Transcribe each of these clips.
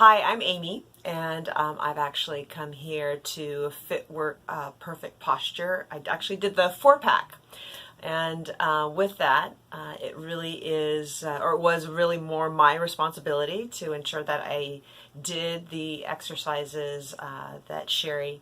Hi, I'm Amy, and I've actually come here to Fit Work Perfect Posture. I actually did the 4-pack, and with that, it really is, or it was really more my responsibility to ensure that I did the exercises that Sherry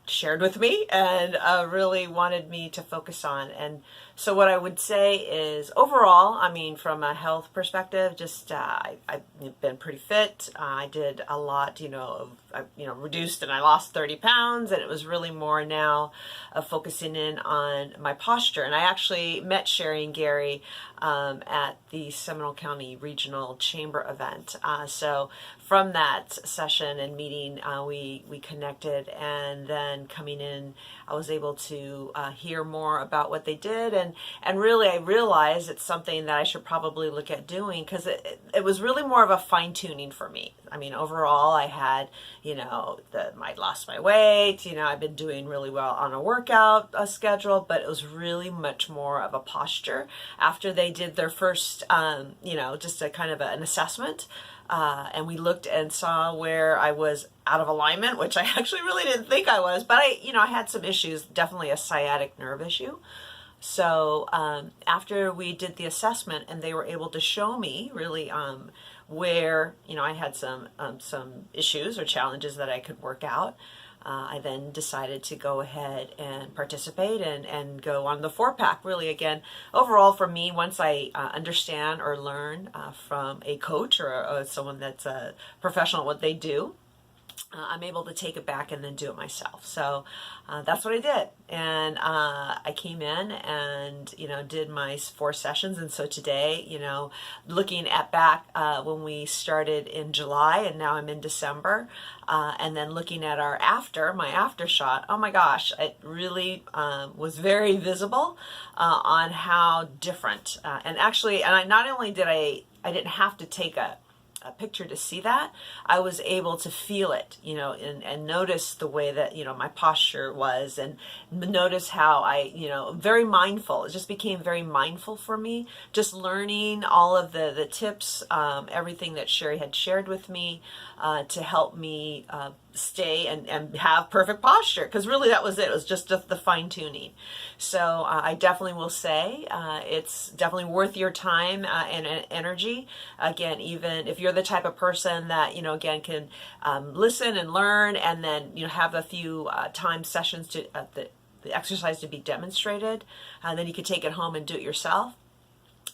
shared with me and really wanted me to focus on. And so what I would say is overall, I mean, from a health perspective, just I've been pretty fit. I did a lot, I reduced and I lost 30 pounds, and it was really more now of focusing in on my posture. And I actually met Sherry and Gary at the Seminole County Regional Chamber event. So from that session and meeting, we connected, and then coming in, I was able to hear more about what they did, and really I realized it's something that I should probably look at doing, because it was really more of a fine tuning for me. I mean, overall, I had, I lost my weight, I've been doing really well on a workout schedule, but it was really much more of a posture after they did their first, just a kind of an assessment. And we looked and saw where I was out of alignment, which I actually really didn't think I was, but I had some issues, definitely a sciatic nerve issue. So after we did the assessment, and they were able to show me really where I had some issues or challenges that I could work out, I then decided to go ahead and participate and go on the 4-pack. Really, again, overall for me, once I understand or learn from a coach or someone that's a professional at what they do, I'm able to take it back and then do it myself. So that's what I did. And I came in and, did my 4 sessions. And so today, looking at back when we started in July, and now I'm in December, and then looking at my after shot, oh my gosh, it really was very visible on how different. And actually, not only did I didn't have to take a picture to see that, I was able to feel it, and notice the way that, my posture was, and notice how I, very mindful. It just became very mindful for me, just learning all of the tips, everything that Sherry had shared with me to help me stay and have perfect posture, because really that was it. It was just the fine tuning. So I definitely will say it's definitely worth your time and energy. Again, even if you're the type of person that again can listen and learn, and then have a few time sessions to the exercise to be demonstrated, and then you could take it home and do it yourself,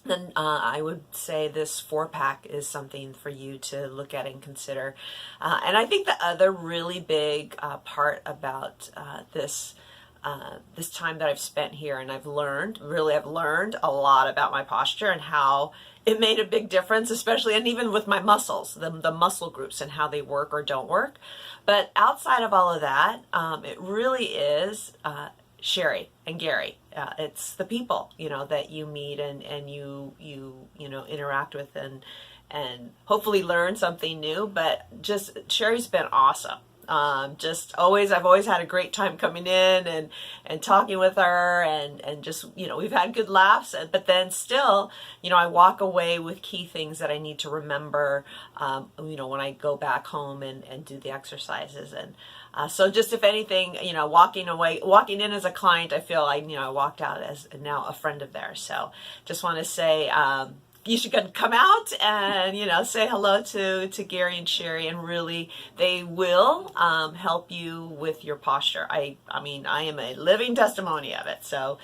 then I would say this 4-pack is something for you to look at and consider. And I think the other really big part about this time that I've spent here, and I've learned a lot about my posture and how it made a big difference, especially, and even with my muscles, the muscle groups and how they work or don't work. But outside of all of that, it really is Sherry and Gary. It's the people, that you meet and you interact with and hopefully learn something new. But just Sherry's been awesome. I've always had a great time coming in and talking with her, and just, we've had good laughs, but then still, I walk away with key things that I need to remember, when I go back home and do the exercises. And so just, if anything, walking in as a client, I feel like, I walked out as now a friend of theirs. So just want to say, you should come out and, say hello to Gary and Sherry, and really they will help you with your posture. I mean, I am a living testimony of it. So